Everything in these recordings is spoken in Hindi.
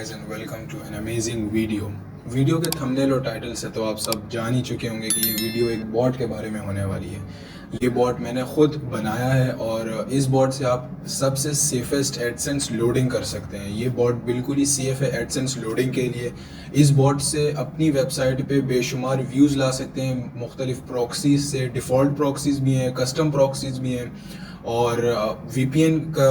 guys and welcome to an amazing video। Video के थंबनेल और टाइटल से तो आप सब जान ही चुके होंगे कि ये वीडियो एक बॉट के बारे में होने वाली है। ये बॉट मैंने खुद बनाया है और इस बॉट से आप सबसे सेफेस्ट एडसेंस लोडिंग कर सकते हैं। ये बॉट बिल्कुल ही सेफ़ है एडसेंस लोडिंग के लिए। इस बॉट से अपनी वेबसाइट पे बेशुमार व्यूज़ ला सकते हैं, मुख्तलिफ प्रॉक्सीज से, डिफ़ॉल्ट प्रॉक्सीज भी हैं, कस्टम प्रॉक्सीज भी हैं और VPN का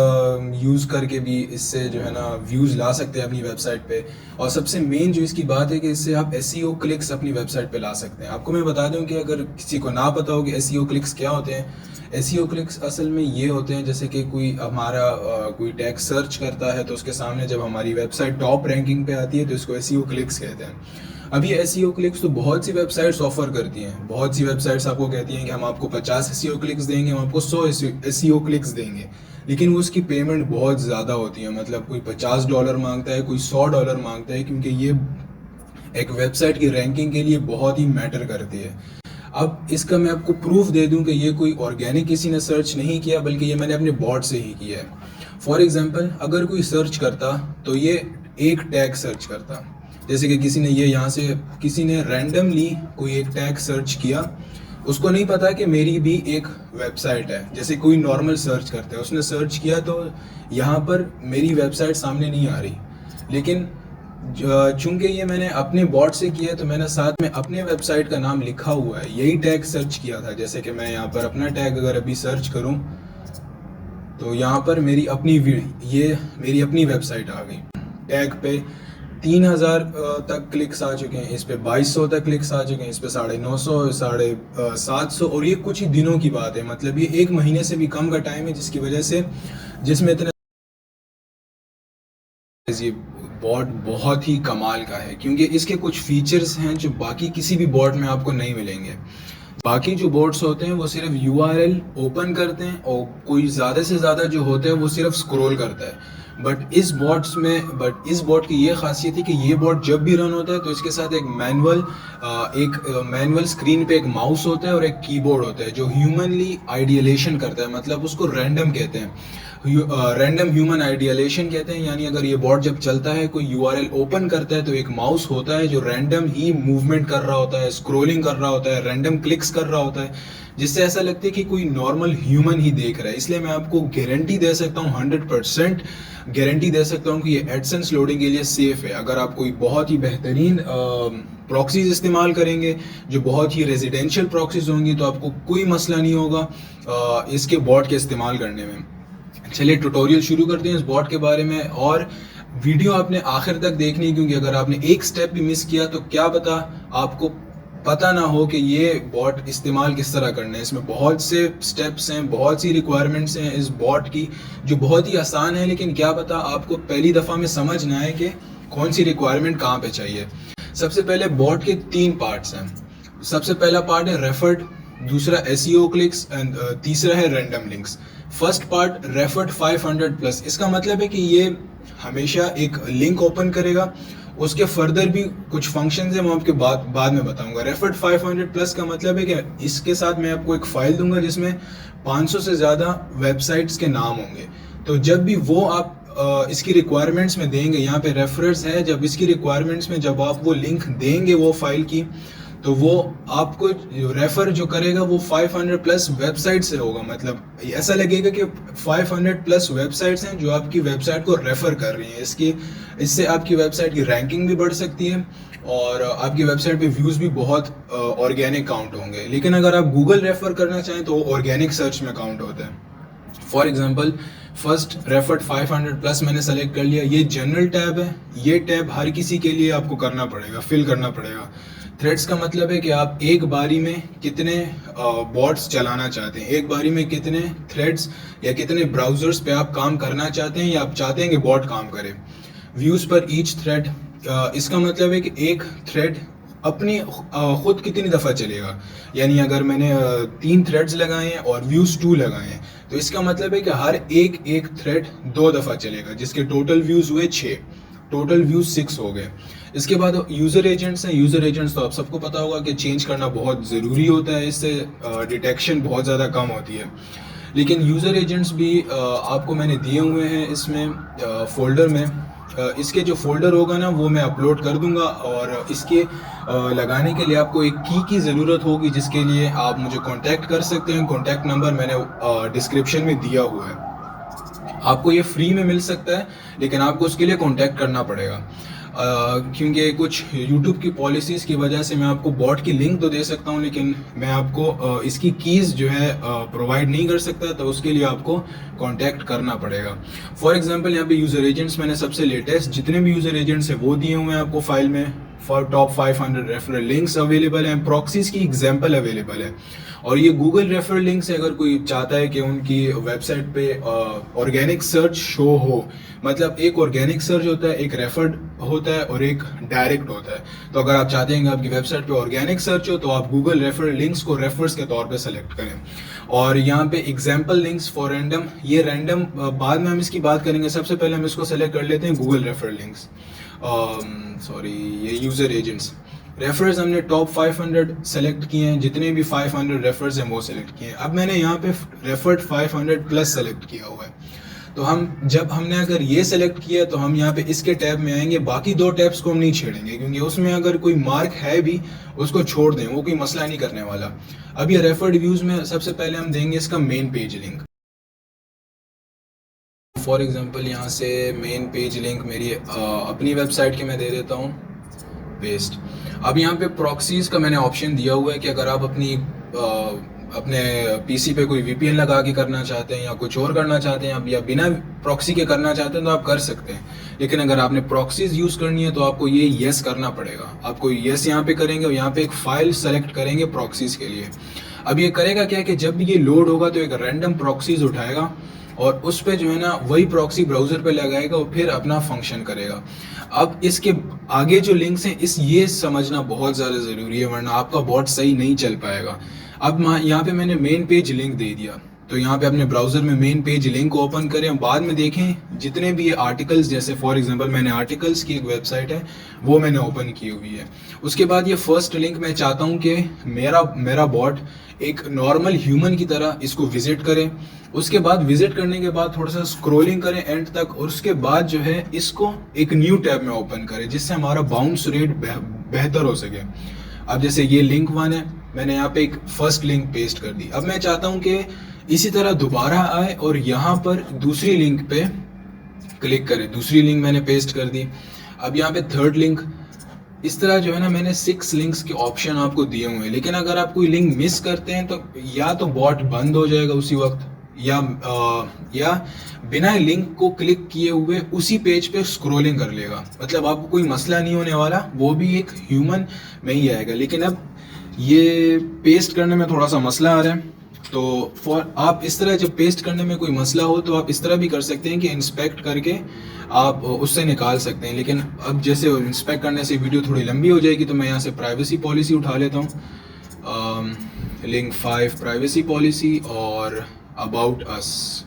यूज़ करके भी इससे जो है ना व्यूज़ ला सकते हैं अपनी वेबसाइट पे। और सबसे मेन जो इसकी बात है कि इससे आप SEO क्लिक्स अपनी वेबसाइट पे ला सकते हैं। आपको मैं बता दूं कि अगर किसी को ना पता हो कि SEO क्लिक्स क्या होते हैं, SEO क्लिक्स असल में ये होते हैं जैसे कि कोई हमारा कोई टैग सर्च करता है तो उसके सामने जब हमारी वेबसाइट टॉप रैंकिंग पे आती है तो इसको SEO क्लिक्स कहते हैं। अब ये SEO क्लिक्स तो बहुत सी वेबसाइट्स ऑफर करती हैं। बहुत सी वेबसाइट्स आपको कहती हैं कि हम आपको 50 SEO क्लिक्स देंगे, हम आपको 100 SEO क्लिक्स देंगे, लेकिन वो उसकी पेमेंट बहुत ज़्यादा होती है। मतलब कोई $50 मांगता है, कोई $100 मांगता है, क्योंकि ये एक वेबसाइट की रैंकिंग के लिए बहुत ही मैटर करती है। अब इसका मैं आपको प्रूफ दे दूं कि ये कोई ऑर्गेनिक किसी ने सर्च नहीं किया, बल्कि ये मैंने अपने बॉट से ही किया है। फॉर एग्जांपल, अगर कोई सर्च करता तो ये एक टैग सर्च करता, जैसे कि किसी ने ये यहाँ से किसी ने रैंडमली कोई एक टैग सर्च किया, उसको नहीं पता कि मेरी भी एक वेबसाइट है। जैसे कोई नॉर्मल सर्च करता है, उसने सर्च किया तो यहाँ पर मेरी वेबसाइट सामने नहीं आ रही, लेकिन चूंकि ये मैंने अपने बॉट से किया है तो मैंने साथ में अपने वेबसाइट का नाम लिखा हुआ है, यही टैग सर्च किया था। जैसे कि मैं यहाँ पर अपना टैग अगर अभी सर्च करूँ तो यहाँ पर मेरी अपनी वेबसाइट आ गई। टैग पे 3000 तक क्लिक्स आ चुके हैं, इस पे 2200 तक क्लिक्स आ चुके हैं, इस पे 950, 750, और ये कुछ ही दिनों की बात है। मतलब ये एक महीने से भी कम का टाइम है, जिसकी वजह से जिसमें इतने ये बॉट बहुत ही कमाल का है, क्योंकि इसके कुछ फीचर्स हैं जो बाकी किसी भी बॉट में आपको नहीं मिलेंगे। बाकी जो बॉट्स होते हैं वो सिर्फ URL ओपन करते हैं और कोई ज़्यादा से ज़्यादा जो होता है वो सिर्फ स्क्रॉल करता है। बट इस बॉट की ये खासियत है कि ये बॉट जब भी रन होता है तो इसके साथ एक मैनुअल स्क्रीन पे एक माउस होता है और एक कीबोर्ड होता है जो ह्यूमनली आइडियलेशन करता है। मतलब उसको रैंडम कहते हैं, रैंडम ह्यूमन आइडियलेशन कहते हैं। यानी अगर ये बॉट जब चलता है, कोई URL ओपन करता है तो एक माउस होता है जो रैंडम ही मूवमेंट कर रहा होता है, स्क्रोलिंग कर रहा होता है, रैंडम क्लिक्स कर रहा होता है, जिससे ऐसा लगता है कि कोई नॉर्मल ह्यूमन ही देख रहा है। इसलिए मैं आपको गारंटी दे सकता हूँ, 100% गारंटी दे सकता हूँ कि ये एडसेंस लोडिंग के लिए सेफ है। अगर आप कोई बहुत ही बेहतरीन प्रॉक्सीज इस्तेमाल करेंगे जो बहुत ही रेजिडेंशियल प्रॉक्सीज होंगी तो आपको कोई मसला नहीं होगा इसके बॉट के इस्तेमाल करने में। चलिए ट्यूटोरियल शुरू करते हैं इस बॉट के बारे में, और वीडियो आपने आखिर तक देखनी है, क्योंकि अगर आपने एक स्टेप भी मिस किया तो क्या पता आपको पता ना हो कि ये बॉट इस्तेमाल किस तरह करना है। इसमें बहुत से स्टेप्स हैं, बहुत सी रिक्वायरमेंट्स हैं इस बॉट की जो बहुत ही आसान है, लेकिन क्या पता आपको पहली दफ़ा में समझ ना आए कि कौन सी रिक्वायरमेंट कहाँ पे चाहिए। सबसे पहले बॉट के 3 पार्ट्स हैं। सबसे पहला पार्ट है रेफर्ड, दूसरा SEO क्लिक्स एंड तीसरा है random links. First part referred 500+, इसका मतलब है कि ये हमेशा एक लिंक ओपन करेगा, उसके फर्दर भी कुछ फंक्शंस हैं वो आपके बाद में बताऊंगा। रेफर्ड 500+ का मतलब है कि इसके साथ मैं आपको एक फाइल दूंगा जिसमें 500 से ज़्यादा वेबसाइट्स के नाम होंगे। तो जब भी वो आप इसकी रिक्वायरमेंट्स में देंगे, यहाँ पे रेफरेंस है, जब इसकी रिक्वायरमेंट्स में जब आप वो लिंक देंगे वो फाइल की, तो वो आपको रेफर जो करेगा वो 500+ वेबसाइट से होगा। मतलब ऐसा लगेगा कि 500+ वेबसाइट्स हैं जो आपकी वेबसाइट को रेफर कर रही हैं। इससे आपकी वेबसाइट की रैंकिंग भी बढ़ सकती है और आपकी वेबसाइट पे व्यूज़ भी बहुत ऑर्गेनिक काउंट होंगे। लेकिन अगर आप गूगल रेफर करना चाहें तो ऑर्गेनिक सर्च में काउंट होता है। फॉर एग्जाम्पल, फर्स्ट रेफर्ड 500+ मैंने सेलेक्ट कर लिया। ये जनरल टैब है, ये टैब हर किसी के लिए आपको करना पड़ेगा, फिल करना पड़ेगा। थ्रेड्स का मतलब है कि आप एक बारी में कितने बॉट्स चलाना चाहते हैं, एक बारी में कितने थ्रेड्स या कितने ब्राउजर्स पे आप काम करना चाहते हैं, या आप चाहते हैं कि बॉट काम करे। व्यूज़ पर ईच थ्रेड, इसका मतलब है कि एक थ्रेड अपनी खुद कितनी दफ़ा चलेगा। यानी अगर मैंने 3 थ्रेड्स लगाए हैं और व्यूज़ 2 लगाए हैं तो इसका मतलब है कि हर एक थ्रेड 2 दफ़ा चलेगा, जिसके टोटल व्यूज़ हुए 6, टोटल व्यूज 6 हो गए। इसके बाद यूज़र एजेंट्स हैं। यूज़र एजेंट्स तो आप सबको पता होगा कि चेंज करना बहुत ज़रूरी होता है, इससे डिटेक्शन बहुत ज़्यादा कम होती है। लेकिन यूज़र एजेंट्स भी आपको मैंने दिए हुए हैं इसमें फोल्डर में। इसके जो फोल्डर होगा ना वो मैं अपलोड कर दूंगा, और इसके लगाने के लिए आपको एक की ज़रूरत होगी, जिसके लिए आप मुझे कांटेक्ट कर सकते हैं। कांटेक्ट नंबर मैंने डिस्क्रिप्शन में दिया हुआ है। आपको ये फ्री में मिल सकता है, लेकिन आपको उसके लिए कांटेक्ट करना पड़ेगा, क्योंकि कुछ YouTube की पॉलिसीज़ की वजह से मैं आपको बॉट की लिंक तो दे सकता हूँ, लेकिन मैं आपको इसकी कीज़ जो है प्रोवाइड नहीं कर सकता, तो उसके लिए आपको कांटेक्ट करना पड़ेगा। फॉर एग्जांपल यहाँ पे यूज़र एजेंट्स मैंने सबसे लेटेस्ट जितने भी यूज़र एजेंट्स हैं वो दिए हुए हैं आपको फाइल में। For top 500 referral links available हैं, प्रॉक्सीज की एग्जाम्पल अवेलेबल है, और ये गूगल रेफरल लिंक्स है। अगर कोई चाहता है कि उनकी वेबसाइट पे ऑर्गेनिक सर्च शो हो, मतलब एक ऑर्गेनिक सर्च होता है, एक रेफर्ड होता है और एक डायरेक्ट होता है। तो अगर आप चाहते हैं कि आपकी वेबसाइट पे ऑर्गेनिक सर्च हो, तो आप गूगल रेफरल लिंक्स को रेफर्स के तौर पे सेलेक्ट करें। और यहाँ पे एग्जाम्पल लिंक्स फॉर रैंडम, ये रैंडम बाद में हम इसकी बात करेंगे। सबसे पहले हम इसको सेलेक्ट कर लेते हैं गूगल रेफरल लिंक्स, ये यूज़र एजेंट्स। रेफर्स हमने टॉप 500 सेलेक्ट किए हैं, जितने भी 500 रेफर्स हैं वो सेलेक्ट किए हैं। अब मैंने यहाँ पे रेफर्ड 500 प्लस सेलेक्ट किया हुआ है। तो हमने अगर ये सेलेक्ट किया तो हम यहाँ पे इसके टैब में आएंगे, बाकी दो टैब्स को हम नहीं छेड़ेंगे, क्योंकि उसमें अगर कोई मार्क है भी उसको छोड़ दें, वो कोई मसला नहीं करने वाला। अब ये रेफर्ड व्यूज में सबसे पहले हम देंगे इसका main page link. For example यहाँ से मेन पेज लिंक मेरी अपनी वेबसाइट की मैं दे देता हूँ, पेस्ट। अब यहाँ पे प्रॉक्सीज का मैंने ऑप्शन दिया हुआ है कि अगर आप अपने पीसी पे कोई वीपीएन लगा के करना चाहते हैं या कुछ और करना चाहते हैं या बिना प्रॉक्सी के करना चाहते हैं तो आप कर सकते हैं। लेकिन अगर आपने प्रॉक्सीज यूज़ करनी है तो आपको ये येस करना पड़ेगा। आपको येस यहाँ पे करेंगे और यहाँ पे एक फाइल सेलेक्ट करेंगे प्रॉक्सीज के लिए। अब ये करेगा क्या कि जब ये लोड होगा तो एक रैंडम प्रॉक्सीज उठाएगा और उस पे जो है ना वही प्रॉक्सी ब्राउज़र पे लगाएगा और फिर अपना फंक्शन करेगा। अब इसके आगे जो लिंक्स हैं ये समझना बहुत ज़्यादा ज़रूरी है, वरना आपका बॉट सही नहीं चल पाएगा। अब यहाँ पे मैंने मेन पेज लिंक दे दिया, तो यहाँ पे अपने ब्राउज़र में मेन पेज लिंक को ओपन करें। बाद में देखें जितने भी ये आर्टिकल्स, जैसे फॉर एग्जांपल मैंने आर्टिकल्स की एक वेबसाइट है वो मैंने ओपन की हुई है। उसके बाद ये फर्स्ट लिंक मैं चाहता हूँ कि मेरा बॉट एक नॉर्मल ह्यूमन की तरह इसको विजिट करे। उसके बाद विजिट करने के बाद थोड़ा सा स्क्रॉलिंग करें एंड तक, और उसके बाद जो है इसको एक न्यू टैब में ओपन करें, जिससे हमारा बाउंस रेट बेहतर हो सके। अब जैसे ये लिंक 1 है, मैंने यहाँ पे एक फर्स्ट लिंक पेस्ट कर दी। अब मैं चाहता हूँ कि इसी तरह दोबारा आए और यहाँ पर दूसरी लिंक पे क्लिक करें। दूसरी लिंक मैंने पेस्ट कर दी। अब यहाँ पे थर्ड लिंक, इस तरह जो है ना मैंने 6 लिंक्स के ऑप्शन आपको दिए हुए हैं। लेकिन अगर आप कोई लिंक मिस करते हैं तो या तो बॉट बंद हो जाएगा उसी वक्त, या बिना लिंक को क्लिक किए हुए उसी पेज पे स्क्रॉलिंग कर लेगा। मतलब आपको कोई मसला नहीं होने वाला, वो भी एक ह्यूमन में ही आएगा। लेकिन अब ये पेस्ट करने में थोड़ा सा मसला आ रहा है, तो आप इस तरह जब पेस्ट करने में कोई मसला हो तो आप इस तरह भी कर सकते हैं कि इंस्पेक्ट करके आप उससे निकाल सकते हैं। लेकिन अब जैसे इंस्पेक्ट करने से वीडियो थोड़ी लंबी हो जाएगी, तो मैं यहाँ से प्राइवेसी पॉलिसी उठा लेता हूँ, लिंक 5 प्राइवेसी पॉलिसी और अबाउट अस।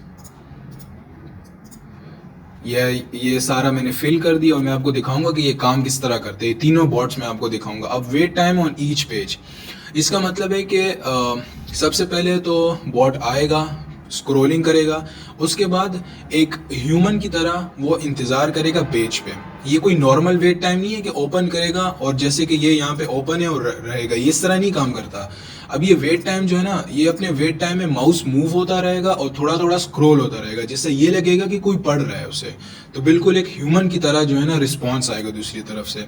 ये सारा मैंने फिल कर दिया और मैं आपको दिखाऊंगा कि ये काम किस तरह करते हैं। तीनों बॉट्स मैं आपको दिखाऊंगा। अब wait time on each page, इसका मतलब है कि सबसे पहले तो बॉट आएगा, स्क्रॉलिंग करेगा, उसके बाद एक ह्यूमन की तरह वो इंतज़ार करेगा पेज पे। ये कोई नॉर्मल वेट टाइम नहीं है कि ओपन करेगा और जैसे कि ये यहाँ पे ओपन है और रहेगा, ये इस तरह नहीं काम करता। अब ये वेट टाइम जो है ना, ये अपने वेट टाइम में माउस मूव होता रहेगा और थोड़ा थोड़ा स्क्रॉल होता रहेगा, जिससे ये लगेगा कि कोई पढ़ रहा है उसे। तो बिल्कुल एक ह्यूमन की तरह जो है ना रिस्पॉन्स आएगा दूसरी तरफ से।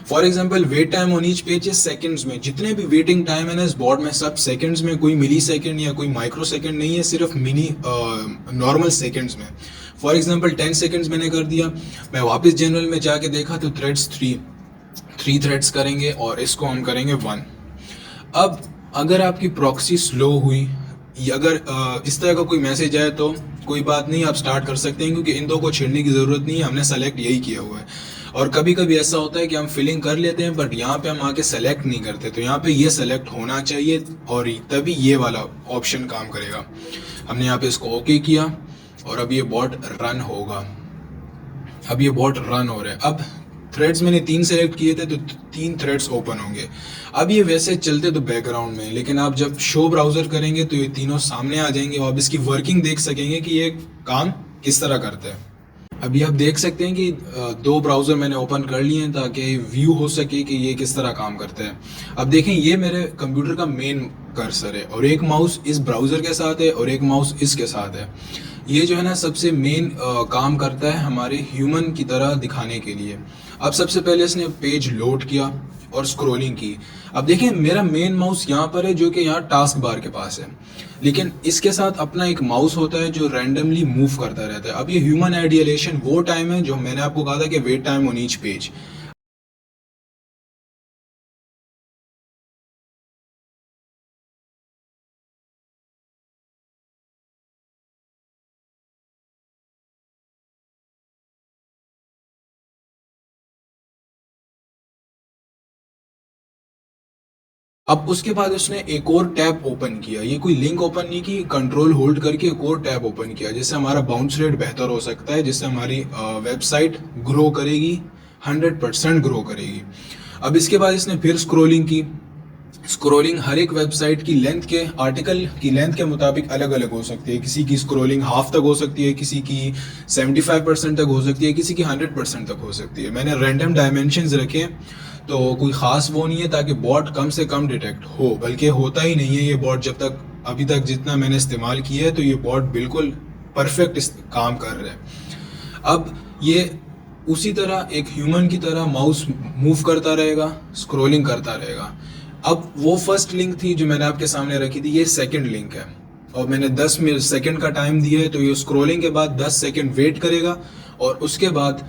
For example wait time on each page है सेकंड्स में। जितने भी वेटिंग टाइम है ना इस बॉट में सब सेकंड्स में, कोई मिली सेकंड या कोई माइक्रो सेकंड नहीं है, सिर्फ नॉर्मल सेकंड्स में। फॉर एग्जाम्पल 10 सेकंड्स मैंने कर दिया। मैं वापस जनरल में जाके देखा तो थ्रेड्स 3 थ्रेड्स करेंगे और इसको हम करेंगे 1। अब अगर आपकी प्रॉक्सी स्लो हुई या अगर इस तरह का कोई मैसेज आए तो कोई बात नहीं, आप स्टार्ट कर सकते हैं, क्योंकि इन दो को छेड़ने की ज़रूरत नहीं है, हमने सेलेक्ट यही किया हुआ है। और कभी कभी ऐसा होता है कि हम फिलिंग कर लेते हैं बट यहाँ पे हम आके सेलेक्ट नहीं करते, तो यहाँ पे ये सेलेक्ट होना चाहिए और तभी ये वाला ऑप्शन काम करेगा। हमने यहाँ पे इसको ओके किया और अब ये बॉट रन होगा। अब ये बॉट रन हो रहा है। अब थ्रेड्स मैंने 3 सेलेक्ट किए थे तो 3 थ्रेड्स ओपन होंगे। अब ये वैसे चलते तो बैकग्राउंड में, लेकिन आप जब शो ब्राउज़र करेंगे तो ये तीनों सामने आ जाएंगे और आप इसकी वर्किंग देख सकेंगे कि ये काम किस तरह करता है। अभी आप देख सकते हैं कि दो ब्राउज़र मैंने ओपन कर लिए हैं ताकि व्यू हो सके कि ये किस तरह काम करते हैं। अब देखें, ये मेरे कंप्यूटर का मेन कर्सर है और एक माउस इस ब्राउज़र के साथ है और एक माउस इसके साथ है। ये जो है ना सबसे मेन काम करता है हमारे ह्यूमन की तरह दिखाने के लिए। अब सबसे पहले इसने पेज लोड किया और स्क्रॉलिंग की। अब देखें, मेरा मेन माउस यहाँ पर है जो कि यहाँ टास्क बार के पास है, लेकिन इसके साथ अपना एक माउस होता है जो रैंडमली मूव करता रहता है। अब ये ह्यूमन आइडियलेशन वो टाइम है जो मैंने आपको कहा था कि wait time on each page. अब उसके बाद उसने एक और टैब ओपन किया। ये कोई लिंक ओपन नहीं की, कंट्रोल होल्ड करके एक और टैब ओपन किया जिससे हमारा बाउंस रेट बेहतर हो सकता है, जिससे हमारी वेबसाइट ग्रो करेगी, 100% ग्रो करेगी। अब इसके बाद इसने फिर स्क्रॉलिंग की। स्क्रॉलिंग हर एक वेबसाइट की लेंथ के, आर्टिकल की लेंथ के मुताबिक अलग अलग हो सकती है। किसी की स्क्रॉलिंग हाफ तक हो सकती है, किसी की 75% तक हो सकती है, किसी की 100% तक हो सकती है। मैंने रैंडम डायमेंशंस रखे, तो कोई ख़ास वो नहीं है ताकि बॉट कम से कम डिटेक्ट हो, बल्कि होता ही नहीं है ये बॉट। जब तक अभी तक जितना मैंने इस्तेमाल किया है तो ये बॉट बिल्कुल परफेक्ट काम कर रहा है। अब ये उसी तरह एक ह्यूमन की तरह माउस मूव करता रहेगा, स्क्रॉलिंग करता रहेगा। अब वो फर्स्ट लिंक थी जो मैंने आपके सामने रखी थी, ये सेकंड लिंक है और मैंने 10 सेकंड का टाइम दिया है। तो ये स्क्रॉलिंग के बाद 10 सेकंड वेट करेगा और उसके बाद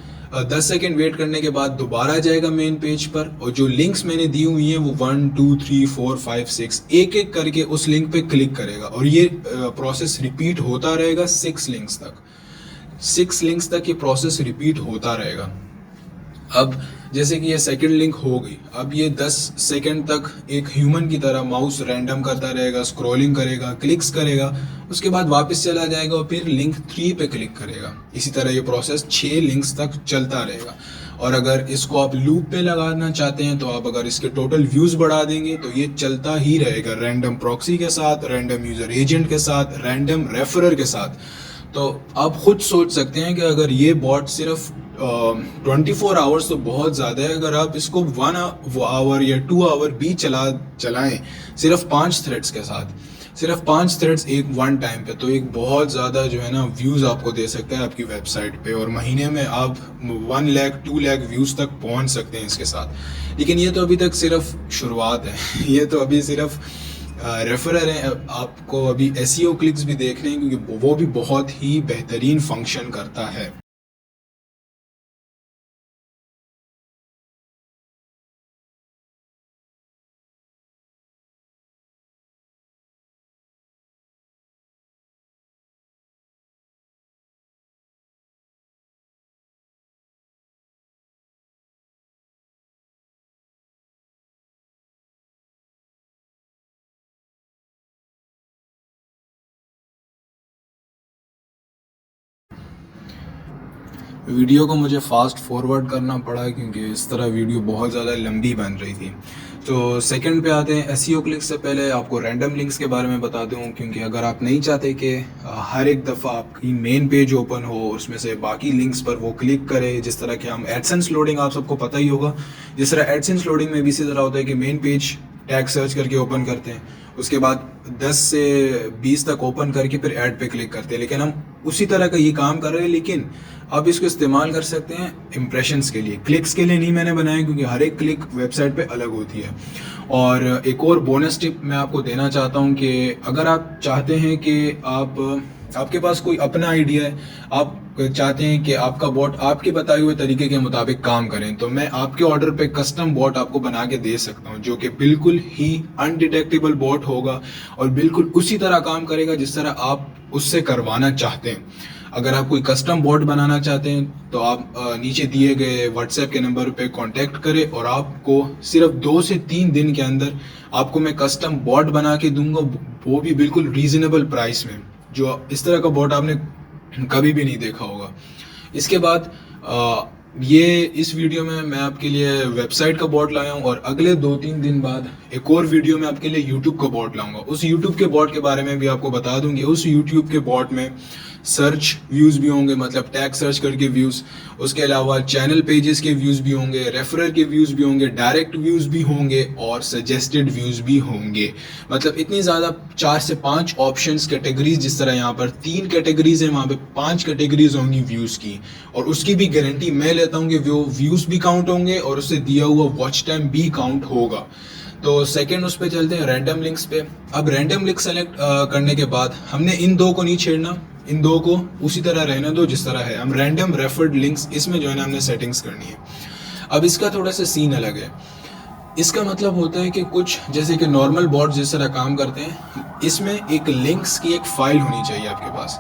10 सेकंड वेट करने के बाद दोबारा जाएगा मेन पेज पर, और जो लिंक्स मैंने दी हुई हैं वो 1 2 3 4 5 6 एक एक करके उस लिंक पे क्लिक करेगा और ये प्रोसेस रिपीट होता रहेगा 6 लिंक्स तक। 6 लिंक्स तक ये प्रोसेस रिपीट होता रहेगा। अब जैसे कि ये सेकंड लिंक हो गई, अब ये 10 सेकंड तक एक ह्यूमन की तरह माउस रैंडम करता रहेगा, स्क्रॉलिंग करेगा, क्लिक्स करेगा, उसके बाद वापस चला जाएगा और फिर लिंक 3 पे क्लिक करेगा। इसी तरह ये प्रोसेस 6 लिंक्स तक चलता रहेगा। और अगर इसको आप लूप पे लगाना चाहते हैं तो आप अगर इसके टोटल व्यूज़ बढ़ा देंगे तो ये चलता ही रहेगा, रैंडम प्रॉक्सी के साथ, रैंडम यूज़र एजेंट के साथ, रैंडम रेफरर के साथ। तो आप खुद सोच सकते हैं कि अगर ये बॉट सिर्फ 24 आवर्स तो बहुत ज़्यादा है, अगर आप इसको 1 आवर या 2 आवर भी चलाएं सिर्फ 5 थ्रेड्स के साथ, सिर्फ 5 थ्रेड्स एक वन टाइम पे, तो एक बहुत ज़्यादा जो है ना व्यूज़ आपको दे सकता है आपकी वेबसाइट पे, और महीने में आप 1 लाख 2 लाख व्यूज़ तक पहुंच सकते हैं इसके साथ। लेकिन ये तो अभी तक सिर्फ शुरुआत है ये तो अभी सिर्फ रेफरर है। आपको अभी एसईओ क्लिक्स भी देखने हैं क्योंकि वो भी बहुत ही बेहतरीन फंक्शन करता है। वीडियो को मुझे फास्ट फॉरवर्ड करना पड़ा क्योंकि इस तरह वीडियो बहुत ज़्यादा लंबी बन रही थी। तो सेकंड पे आते हैं। एसईओ क्लिक्स से पहले आपको रैंडम लिंक्स के बारे में बता दूं, क्योंकि अगर आप नहीं चाहते कि हर एक दफ़ा आपकी मेन पेज ओपन हो उसमें से बाकी लिंक्स पर वो क्लिक करे, जिस तरह के हम एडसेंस लोडिंग आप सबको पता ही होगा, जिस तरह एडसेंस लोडिंग में भी इसी तरह होता है कि मेन पेज टैग सर्च करके ओपन करते हैं, उसके बाद 10 से 20 तक ओपन करके फिर ऐड पे क्लिक करते हैं। लेकिन हम उसी तरह का ये काम कर रहे हैं, लेकिन अब इसको इस्तेमाल कर सकते हैं इम्प्रेशंस के लिए, क्लिक्स के लिए नहीं मैंने बनाया क्योंकि हर एक क्लिक वेबसाइट पे अलग होती है। और एक और बोनस टिप मैं आपको देना चाहता हूँ कि अगर आप चाहते हैं कि आपके पास कोई अपना आइडिया है, आप चाहते हैं कि आपका बॉट आपके बताए हुए तरीके के मुताबिक काम करें, तो मैं आपके ऑर्डर पे कस्टम बॉट आपको बना के दे सकता हूं, जो कि बिल्कुल ही अनडिटेक्टेबल बॉट होगा और बिल्कुल उसी तरह काम करेगा जिस तरह आप उससे करवाना चाहते हैं। अगर आप कोई कस्टम बॉट बनाना चाहते हैं तो आप नीचे दिए गए व्हाट्सएप के नंबर पे कांटेक्ट करें और आपको सिर्फ 2 से 3 दिन के अंदर आपको मैं कस्टम बॉट बना के दूंगा, वो भी बिल्कुल रीजनेबल प्राइस में, जो इस तरह का बॉट आपने कभी भी नहीं देखा होगा। इसके बाद ये इस वीडियो में मैं आपके लिए वेबसाइट का बॉट लाया हूँ और अगले 2-3 दिन बाद एक और वीडियो में आपके लिए YouTube का बॉट लाऊंगा। उस YouTube के बॉट के बारे में भी आपको बता दूंगी। उस YouTube के बॉट में सर्च व्यूज़ भी होंगे, मतलब टैग सर्च करके व्यूज़, उसके अलावा चैनल पेजेस के व्यूज़ भी होंगे, रेफरर के व्यूज़ भी होंगे, डायरेक्ट व्यूज़ भी होंगे और सजेस्टेड व्यूज़ भी होंगे। मतलब इतनी ज़्यादा 4 से 5 ऑप्शंस, कैटेगरीज, जिस तरह यहाँ पर 3 कैटेगरीज हैं, वहाँ पे 5 कैटेगरीज होंगी व्यूज़ की, और उसकी भी गारंटी मैं लेता हूँ कि वो व्यूज़ भी काउंट होंगे और उससे दिया हुआ वॉच टाइम भी काउंट होगा। तो सेकंड उस पे चलते हैं, रैंडम लिंक्स पे। अब रैंडम लिंक सेलेक्ट करने के बाद हमने इन दो को नहीं छेड़ना, इन दो को उसी तरह रहने दो जिस तरह है। हम रैंडम रेफर्ड लिंक्स, इसमें जो है ना हमने सेटिंग्स करनी है। अब इसका थोड़ा सा सीन अलग है। इसका मतलब होता है कि कुछ जैसे कि नॉर्मल बॉट जिस तरह काम करते हैं, इसमें एक लिंक्स की एक फाइल होनी चाहिए आपके पास।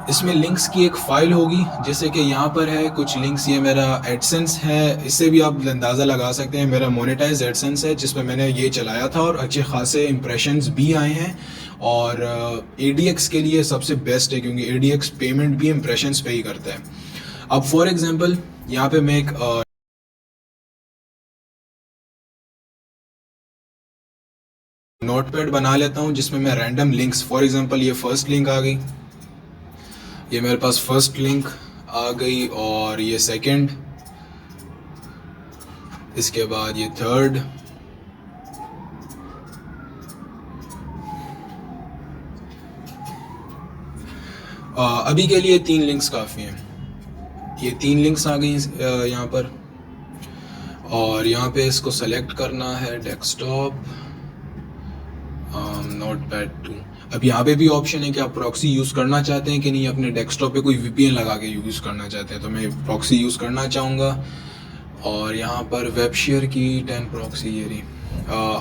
इसमें लिंक्स की एक फाइल होगी, जैसे कि यहाँ पर है कुछ लिंक्स। ये मेरा एडसेंस है, इससे भी आप अंदाज़ा लगा सकते हैं मेरा मोनेटाइज एडसेंस है, जिसमें मैंने ये चलाया था और अच्छे खासे इंप्रेशंस भी आए हैं। और ADX के लिए सबसे बेस्ट है, क्योंकि ADX पेमेंट भी इंप्रेशंस पे ही करता है। अब फॉर एग्जांपल यहाँ पे मैं एक नोटपैड बना लेता हूँ जिसमें मैं रैंडम लिंक्स, फॉर एग्जांपल ये फर्स्ट लिंक आ गई, ये मेरे पास फर्स्ट लिंक आ गई, और ये सेकंड, इसके बाद ये थर्ड, अभी के लिए 3 लिंक्स काफ़ी हैं। ये 3 लिंक्स आ गई यहाँ पर, और यहाँ पे इसको सेलेक्ट करना है डेस्कटॉप, नोटपैड 2। अब यहाँ पे भी ऑप्शन है कि आप प्रॉक्सी यूज़ करना चाहते हैं कि नहीं, अपने डेस्कटॉप पे कोई VPN लगा के यूज़ करना चाहते हैं, तो मैं प्रॉक्सी यूज़ करना चाहूँगा। और यहाँ पर वेब शेयर की 10 प्रॉक्सी ये रही।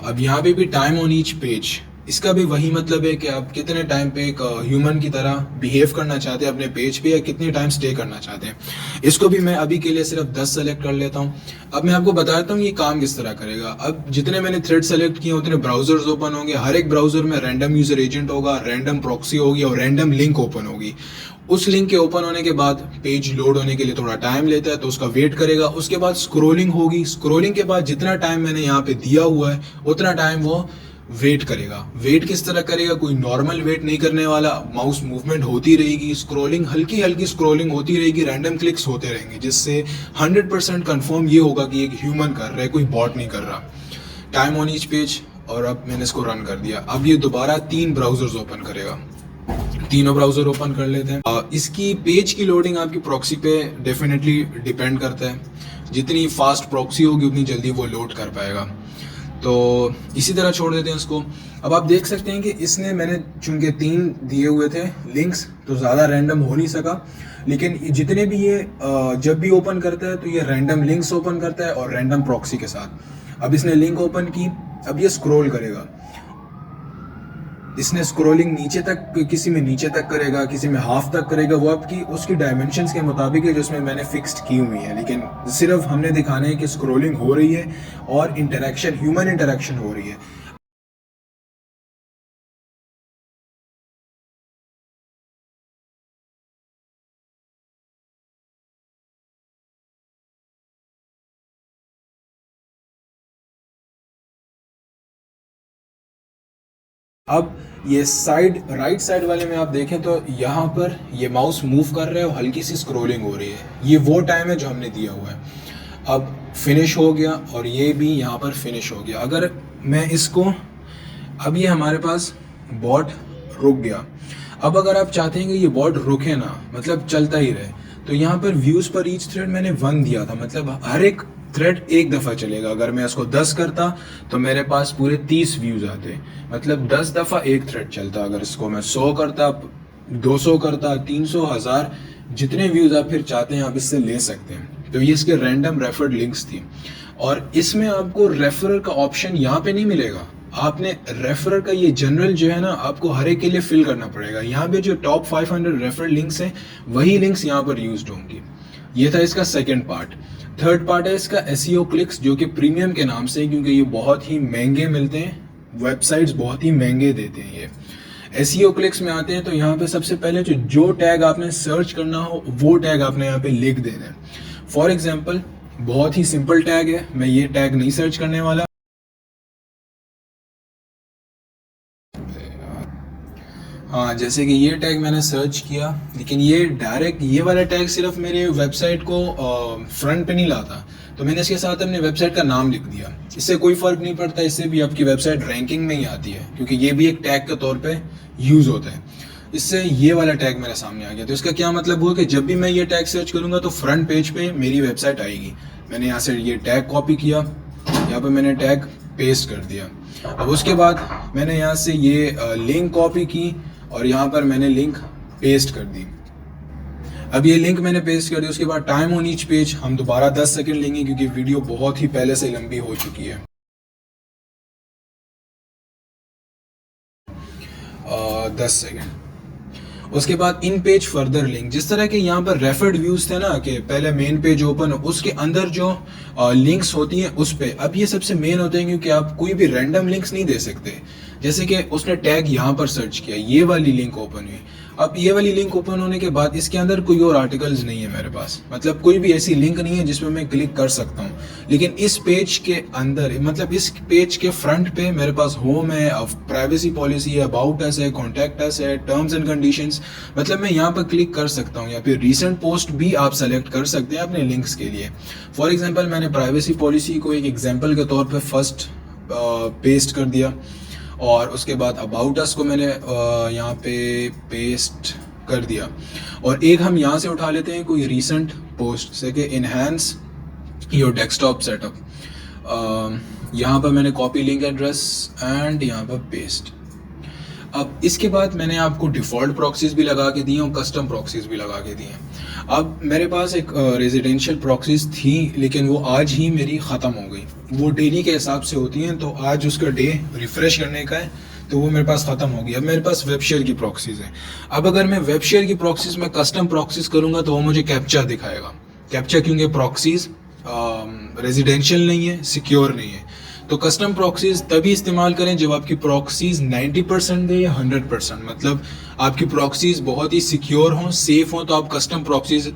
अब यहाँ पे भी टाइम ऑन ईच पेज, इसका भी वही मतलब है कि आप कितने टाइम पे एक ह्यूमन की तरह बिहेव करना चाहते हैं अपने पेज पे, या कितने टाइम स्टे करना चाहते हैं। इसको भी मैं अभी के लिए सिर्फ 10 सेलेक्ट कर लेता हूँ। अब मैं आपको बताता हूँ ये काम किस तरह करेगा। अब जितने मैंने थ्रेड सेलेक्ट किए उतने ब्राउजर्स ओपन होंगे, हर एक ब्राउजर में रैंडम यूजर एजेंट होगा, रैंडम प्रॉक्सी होगी और रैंडम लिंक ओपन होगी। उस लिंक के ओपन होने के बाद पेज लोड होने के लिए थोड़ा टाइम लेता है, तो उसका वेट करेगा। उसके बाद स्क्रोलिंग होगी, स्क्रोलिंग के बाद जितना टाइम मैंने यहाँ पे दिया हुआ है उतना टाइम वो वेट करेगा। वेट किस तरह करेगा, कोई नॉर्मल वेट नहीं करने वाला, माउस मूवमेंट होती रहेगी, स्क्रोलिंग हल्की हल्की स्क्रोलिंग होती रहेगी, रैंडम क्लिक्स होते रहेंगे, जिससे 100% कंफर्म ये होगा कि एक ह्यूमन कर रहा है, कोई बॉट नहीं कर रहा। टाइम ऑन ईच पेज, और अब मैंने इसको रन कर दिया। अब ये दोबारा 3 ब्राउजर्स ओपन करेगा, तीनों ब्राउजर ओपन कर लेते हैं। इसकी पेज की लोडिंग आपकी प्रॉक्सी पे डेफिनेटली डिपेंड करता है, जितनी फास्ट प्रॉक्सी होगी उतनी जल्दी वो लोड कर पाएगा। तो इसी तरह छोड़ देते हैं इसको। अब आप देख सकते हैं कि इसने, मैंने चूंकि 3 दिए हुए थे लिंक्स, तो ज़्यादा रैंडम हो नहीं सका, लेकिन जितने भी ये जब भी ओपन करता है तो ये रैंडम लिंक्स ओपन करता है और रैंडम प्रॉक्सी के साथ। अब इसने लिंक ओपन की, अब ये स्क्रॉल करेगा, इसने स्क्रॉलिंग नीचे तक, किसी में नीचे तक करेगा, किसी में हाफ तक करेगा, वो आपकी उसकी डायमेंशंस के मुताबिक है जो उसमें मैंने फिक्स्ड की हुई है। लेकिन सिर्फ हमने दिखाना है कि स्क्रॉलिंग हो रही है और इंटरेक्शन, ह्यूमन इंटरेक्शन हो रही है। अब ये साइड, राइट साइड वाले में आप देखें तो यहाँ पर ये माउस मूव कर रहा है और हल्की सी स्क्रॉलिंग हो रही है, ये वो टाइम है जो हमने दिया हुआ है। अब फिनिश हो गया और ये भी यहाँ पर फिनिश हो गया। अगर मैं इसको, अब ये हमारे पास बॉट रुक गया। अब अगर आप चाहते हैं कि ये बॉट रुके ना, मतलब चलता ही रहे, तो यहाँ पर व्यूज़ पर ईच थ्रेड मैंने 1 दिया था, मतलब हर एक थ्रेड एक दफ़ा चलेगा। अगर मैं इसको 10 करता तो मेरे पास पूरे 30 व्यूज़ आते, मतलब 10 दफ़ा एक थ्रेड चलता। अगर इसको मैं 100 करता, 200 करता, 300, 1000, जितने व्यूज़ आप फिर चाहते हैं आप इससे ले सकते हैं। तो ये इसके रैंडम रेफर्ड लिंक्स थी, और इसमें आपको रेफरर का ऑप्शन यहाँ पे नहीं मिलेगा। आपने रेफरर का ये जनरल जो है ना, आपको हर एक के लिए फिल करना पड़ेगा। यहाँ पे जो टॉप 500 रेफरल लिंक्स हैं वही लिंक्स यहाँ पर यूज्ड होंगी। ये था इसका सेकंड पार्ट। थर्ड पार्ट है इसका SEO क्लिक्स, जो कि प्रीमियम के नाम से, क्योंकि ये बहुत ही महंगे मिलते हैं, वेबसाइट्स बहुत ही महंगे देते हैं। ये SEO क्लिक्स में आते हैं तो यहाँ पे सबसे पहले जो टैग आपने सर्च करना हो वो टैग आपने यहाँ पे लिख देना है। फॉर एग्जाम्पल बहुत ही सिंपल टैग है, मैं ये टैग नहीं सर्च करने वाला। हाँ, जैसे कि ये टैग मैंने सर्च किया, लेकिन ये डायरेक्ट ये वाला टैग सिर्फ मेरे वेबसाइट को फ्रंट पे नहीं लाता, तो मैंने इसके साथ अपने वेबसाइट का नाम लिख दिया। इससे कोई फ़र्क नहीं पड़ता, इससे भी आपकी वेबसाइट रैंकिंग में ही आती है, क्योंकि ये भी एक टैग के तौर पे यूज़ होता है। इससे ये वाला टैग मेरे सामने आ गया। तो इसका क्या मतलब हुआ कि जब भी मैं ये टैग सर्च करूँगा तो फ्रंट पेज पे मेरी वेबसाइट आएगी। मैंने यहाँ से ये टैग कॉपी किया, यहाँ पे मैंने टैग पेस्ट कर दिया। अब उसके बाद मैंने यहाँ से ये लिंक कॉपी की और यहाँ पर मैंने लिंक पेस्ट कर दी। अब ये लिंक मैंने पेस्ट कर दी। उसके बाद टाइम ऑन ईच पेज हम दोबारा 10 सेकंड लेंगे, क्योंकि वीडियो बहुत ही पहले से लंबी हो चुकी है। 10 सेकंड। उसके बाद इन पेज फर्दर लिंक, जिस तरह के यहाँ पर रेफर्ड व्यूज थे ना कि पहले मेन पेज ओपन हो, उसके अंदर जो लिंक्स होती हैं उस पे, अब ये सबसे मेन होते हैं, क्योंकि आप कोई भी रैंडम लिंक्स नहीं दे सकते। जैसे कि उसने टैग यहाँ पर सर्च किया, ये वाली लिंक ओपन हुई। अब ये वाली लिंक ओपन होने के बाद इसके अंदर कोई और आर्टिकल्स नहीं है मेरे पास, मतलब कोई भी ऐसी लिंक नहीं है जिसमें मैं क्लिक कर सकता हूँ। लेकिन इस पेज के अंदर, मतलब इस पेज के फ्रंट पे मेरे पास होम है, प्राइवेसी पॉलिसी है, अबाउट अस है, कॉन्टैक्ट अस है, टर्म्स एंड कंडीशंस, मतलब मैं यहाँ पर क्लिक कर सकता हूँ। या फिर रिसेंट पोस्ट भी आप सेलेक्ट कर सकते हैं अपने लिंक्स के लिए। फॉर एग्जाम्पल मैंने प्राइवेसी पॉलिसी को एक एग्जाम्पल के तौर पर फर्स्ट पेस्ट कर दिया, और उसके बाद अबाउट अस को मैंने यहाँ पे पेस्ट कर दिया। और एक हम यहाँ से उठा लेते हैं कोई रीसेंट पोस्ट से कि इनहेंस योर डेस्कटॉप सेटअप। यहाँ पर मैंने कॉपी लिंक एड्रेस एंड यहाँ पर पेस्ट। अब इसके बाद मैंने आपको डिफ़ॉल्ट प्रॉक्सीज भी लगा के दिए और कस्टम प्रॉक्सीज भी लगा के दिए। अब मेरे पास एक रेजिडेंशियल प्रॉक्सीज थी, लेकिन वो आज ही मेरी ख़त्म हो गई। वो डेली के हिसाब से होती हैं, तो आज उसका डे रिफ़्रेश करने का है, तो वो मेरे पास ख़त्म हो गई। अब मेरे पास वेब शेयर की प्रॉक्सीज है। अब अगर मैं वेब शेयर की प्रॉक्सीज में कस्टम प्रॉक्सीज करूँगा तो वो मुझे कैप्चा दिखाएगा। कैप्चा क्योंकि प्रॉक्सीज रेजिडेंशियल नहीं है, सिक्योर नहीं है। तो कस्टम प्रॉक्सीज तभी इस्तेमाल करें जब आपकी प्रॉक्सीज 90% दे या 100%, मतलब आपकी प्रॉक्सीज बहुत ही सिक्योर हों, सेफ हों, तो आप कस्टम प्रॉक्सीज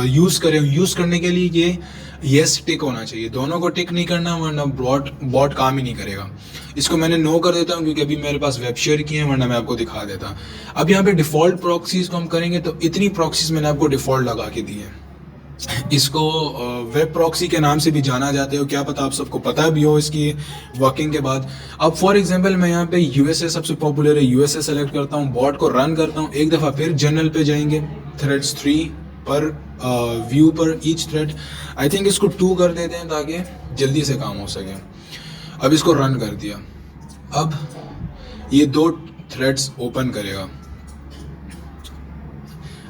यूज़ करें। यूज़ करने के लिए ये येस टिक होना चाहिए, दोनों को टिक नहीं करना, वरना बॉट काम ही नहीं करेगा। इसको मैंने नो कर देता हूँ क्योंकि अभी मेरे पास वेब शेयर की है, वरना मैं आपको दिखा देता। अब यहाँ पे डिफ़ॉल्ट प्रॉक्सीज को हम करेंगे, तो इतनी प्रॉक्सीज मैंने आपको डिफ़ॉल्ट लगा के दी है। इसको वेब प्रॉक्सी के नाम से भी जाना जाता है, क्या पता आप सबको पता भी हो इसकी वर्किंग के बाद। अब फॉर एग्जांपल मैं यहाँ पे यूएसए सबसे पॉपुलर है, यूएसए सेलेक्ट करता हूँ, बॉट को रन करता हूँ। एक दफ़ा फिर जनरल पे जाएंगे, थ्रेड्स 3 पर व्यू पर ईच थ्रेड, आई थिंक इसको 2 कर देते हैं ताकि जल्दी से काम हो सके। अब इसको रन कर दिया। अब ये 2 थ्रेड्स ओपन करेगा।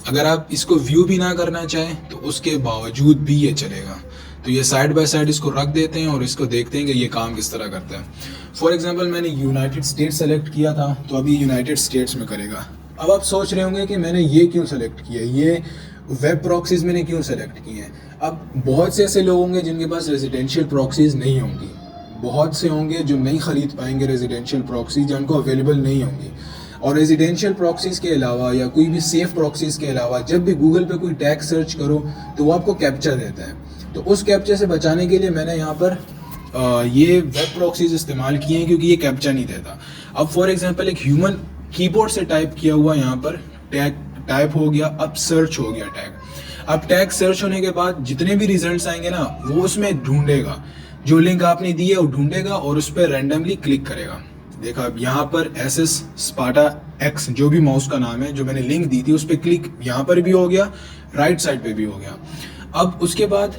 अगर आप इसको व्यू भी ना करना चाहें तो उसके बावजूद भी ये चलेगा। तो ये साइड बाय साइड इसको रख देते हैं और इसको देखते हैं कि ये काम किस तरह करता है। फॉर एग्जांपल मैंने यूनाइटेड स्टेट्स सेलेक्ट किया था, तो अभी यूनाइटेड स्टेट्स में करेगा। अब आप सोच रहे होंगे कि मैंने ये क्यों सेलेक्ट किया, ये वेब प्रॉक्सीज मैंने क्यों सेलेक्ट किए हैं। अब बहुत से ऐसे लोग होंगे जिनके पास रेजिडेंशियल प्रॉक्सीज नहीं होंगी, बहुत से होंगे जो नहीं खरीद पाएंगे रेजिडेंशियल प्रॉक्सीज, जिनको अवेलेबल नहीं होंगी। और रेजिडेंशियल प्रॉक्सीज के अलावा या कोई भी सेफ प्रॉक्सीज के अलावा जब भी गूगल पे कोई टैग सर्च करो तो वो आपको कैप्चा देता है। तो उस कैप्चा से बचाने के लिए मैंने यहाँ पर ये वेब प्रॉक्सीज इस्तेमाल किए हैं, क्योंकि ये कैप्चा नहीं देता। अब फॉर एग्जांपल एक ह्यूमन कीबोर्ड से टाइप किया हुआ यहाँ पर टैग टाइप हो गया, अब सर्च हो गया टैग। अब टैग सर्च होने के बाद जितने भी रिजल्ट्स आएंगे ना, वो उसमें ढूंढेगा, जो लिंक आपने दी है वो ढूंढेगा और उस पर रैंडमली क्लिक करेगा। देखा, अब यहाँ पर SS स्पाटा X जो भी माउस का नाम है, जो मैंने लिंक दी थी उस पर क्लिक यहाँ पर भी हो गया, राइट साइड पे भी हो गया। अब उसके बाद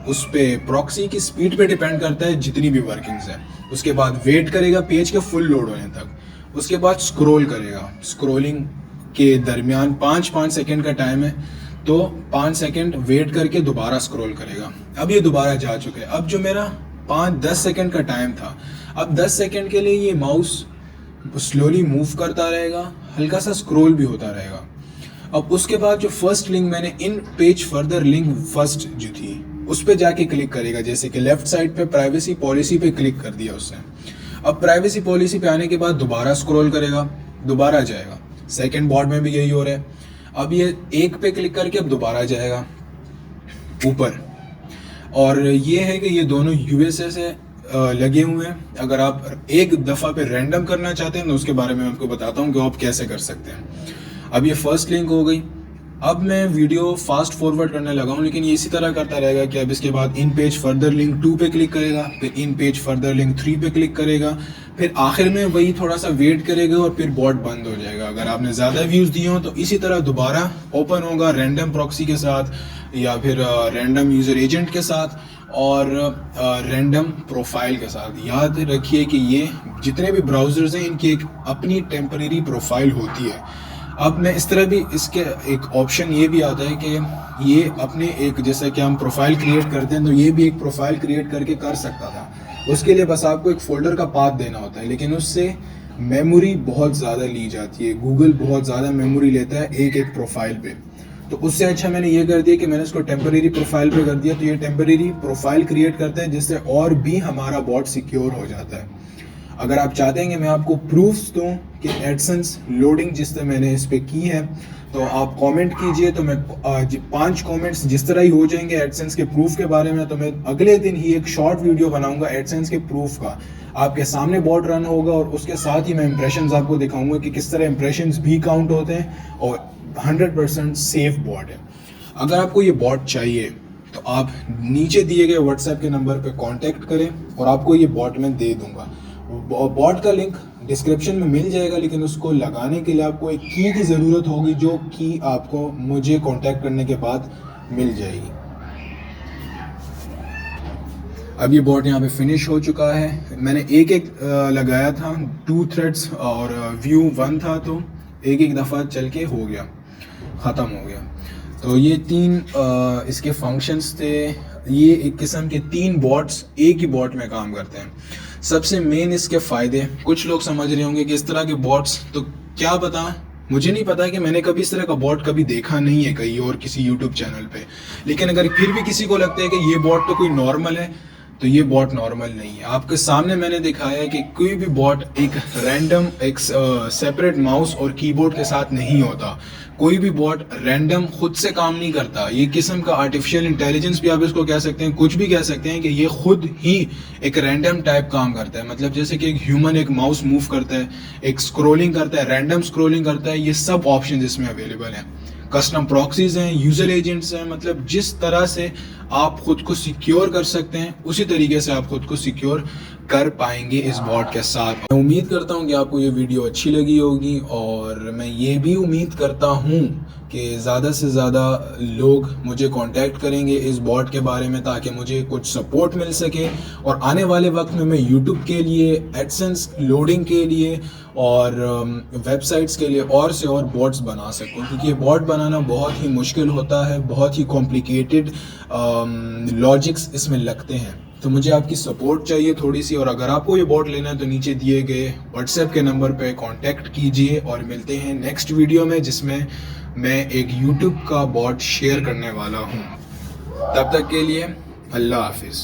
उस पे प्रॉक्सी की स्पीड पे डिपेंड करता है जितनी भी वर्किंग्स है। उसके बाद वेट करेगा पेज के फुल लोड होने तक। उसके बाद स्क्रॉल करेगा, स्क्रॉलिंग के दरमियान 5 सेकंड का टाइम है, तो 5 सेकंड वेट करके दोबारा स्क्रॉल करेगा। अब ये दोबारा जा चुका है। अब जो मेरा 5-10 सेकंड का टाइम था, अब 10 सेकंड के लिए ये माउस स्लोली मूव करता रहेगा, हल्का सा स्क्रॉल भी होता रहेगा। अब उसके बाद जो फर्स्ट लिंक मैंने इन पेज फर्दर लिंक फर्स्ट जो थी उस पे जाके क्लिक करेगा, जैसे कि लेफ्ट साइड पे प्राइवेसी पॉलिसी पे क्लिक कर दिया उसने। अब प्राइवेसी पॉलिसी पे आने के बाद दोबारा स्क्रॉल करेगा, दोबारा जाएगा। सेकंड बॉर्ड में भी यही हो रहा है। अब ये एक पे क्लिक करके अब दोबारा जाएगा ऊपर। और ये है कि ये दोनों यूएसए से लगे हुए हैं। अगर आप एक दफ़ा पे रैंडम करना चाहते हैं तो उसके बारे में आपको बताता हूँ कि आप कैसे कर सकते हैं। अब ये फर्स्ट लिंक हो गई। अब मैं वीडियो फास्ट फॉरवर्ड करने लगा हूँ, लेकिन ये इसी तरह करता रहेगा कि अब इसके बाद इन पेज फर्दर लिंक 2 पे क्लिक करेगा, फिर इन पेज फर्दर लिंक 3 पे क्लिक करेगा, फिर आखिर में वही थोड़ा सा वेट करेगा और फिर बॉट बंद हो जाएगा। अगर आपने ज़्यादा व्यूज़ दिए हो तो इसी तरह दोबारा ओपन होगा रैंडम प्रॉक्सी के साथ या फिर रैंडम यूज़र एजेंट के साथ और रैंडम प्रोफाइल के साथ। याद रखिए कि ये जितने भी ब्राउज़र्स हैं इनकी एक अपनी टेम्परेरी प्रोफाइल होती है। अब मैं इस तरह भी इसके एक ऑप्शन ये भी आता है कि ये अपने एक जैसे कि हम प्रोफाइल क्रिएट करते हैं तो ये भी एक प्रोफाइल क्रिएट करके कर सकता था। उसके लिए बस आपको एक फ़ोल्डर का पाथ देना होता है, लेकिन उससे मेमोरी बहुत ज़्यादा ली जाती है। गूगल बहुत ज़्यादा मेमोरी लेता है एक एक प्रोफाइल पे। तो उससे अच्छा मैंने ये कर दिया कि मैंने इसको टेम्परेरी प्रोफाइल पे कर दिया, तो ये टेम्परेरी प्रोफाइल क्रिएट करता है जिससे और भी हमारा बॉट सिक्योर हो जाता है। अगर आप चाहते हैं कि मैं आपको प्रूफ्स दूं कि एडसेंस लोडिंग जिस तरह मैंने इस पे की है तो आप कमेंट कीजिए, तो मैं 5 कमेंट्स जिस तरह ही हो जाएंगे एडसेंस के प्रूफ के बारे में तो मैं अगले दिन ही एक शॉर्ट वीडियो बनाऊंगा एडसेंस के प्रूफ का। आपके सामने बॉट रन होगा और उसके साथ ही मैं इंप्रेशंस आपको दिखाऊंगा कि किस तरह इंप्रेशंस भी काउंट होते हैं और 100% सेफ बॉट है। अगर आपको ये बॉट चाहिए तो आप नीचे दिए गए व्हाट्सएप के नंबर पे कांटेक्ट करें और आपको ये बॉट मैं दे दूंगा। बॉट का लिंक डिस्क्रिप्शन में मिल जाएगा, लेकिन उसको लगाने के लिए आपको एक की की ज़रूरत होगी, जो की आपको मुझे कांटेक्ट करने के बाद मिल जाएगी। अब ये बॉट यहाँ पे फिनिश हो चुका है। मैंने एक एक लगाया था, 2 थ्रेड्स और व्यू 1 था, तो एक एक दफ़ा चल के हो गया, ख़त्म हो गया। तो ये 3 इसके फंक्शंस थे। ये एक किस्म के 3 बॉट्स एक ही बॉट में काम करते हैं। सबसे मेन इसके फ़ायदे, कुछ लोग समझ रहे होंगे कि इस तरह के बॉट्स, तो क्या पता, मुझे नहीं पता कि मैंने कभी इस तरह का बॉट कभी देखा नहीं है कहीं और किसी यूट्यूब चैनल पे। लेकिन अगर फिर भी किसी को लगता है कि ये बॉट तो कोई नॉर्मल है, तो ये बॉट नॉर्मल नहीं है। आपके सामने मैंने दिखाया है कि कोई भी बॉट एक रैंडम एक सेपरेट माउस और कीबोर्ड के साथ नहीं होता। कोई भी बॉट रैंडम खुद से काम नहीं करता। ये किस्म का आर्टिफिशियल इंटेलिजेंस भी आप इसको कह सकते हैं, कुछ भी कह सकते हैं कि ये खुद ही एक रैंडम टाइप काम करता है। मतलब जैसे कि एक ह्यूमन एक माउस मूव करता है, एक स्क्रोलिंग करता है, रैंडम स्क्रोलिंग करता है, ये सब ऑप्शन इसमें अवेलेबल हैं। कस्टम प्रॉक्सीज हैं, यूजर एजेंट्स हैं, मतलब जिस तरह से आप खुद को सिक्योर कर सकते हैं उसी तरीके से आप खुद को सिक्योर कर पाएंगे इस बॉट के साथ। मैं उम्मीद करता हूं कि आपको ये वीडियो अच्छी लगी होगी और मैं ये भी उम्मीद करता हूं कि ज़्यादा से ज़्यादा लोग मुझे कांटेक्ट करेंगे इस बॉट के बारे में, ताकि मुझे कुछ सपोर्ट मिल सके और आने वाले वक्त में मैं यूट्यूब के लिए, एडसेंस लोडिंग के लिए और वेबसाइट्स के लिए और से और बॉट्स बना सकूं, क्योंकि ये बॉट बनाना बहुत ही मुश्किल होता है, बहुत ही कॉम्प्लिकेटेड लॉजिक्स इसमें लगते हैं। तो मुझे आपकी सपोर्ट चाहिए थोड़ी सी, और अगर आपको ये बॉट लेना है तो नीचे दिए गए व्हाट्सएप के नंबर पे कांटेक्ट कीजिए और मिलते हैं नेक्स्ट वीडियो में, जिसमें मैं एक यूट्यूब का बॉट शेयर करने वाला हूँ। तब तक के लिए अल्लाह हाफिज़।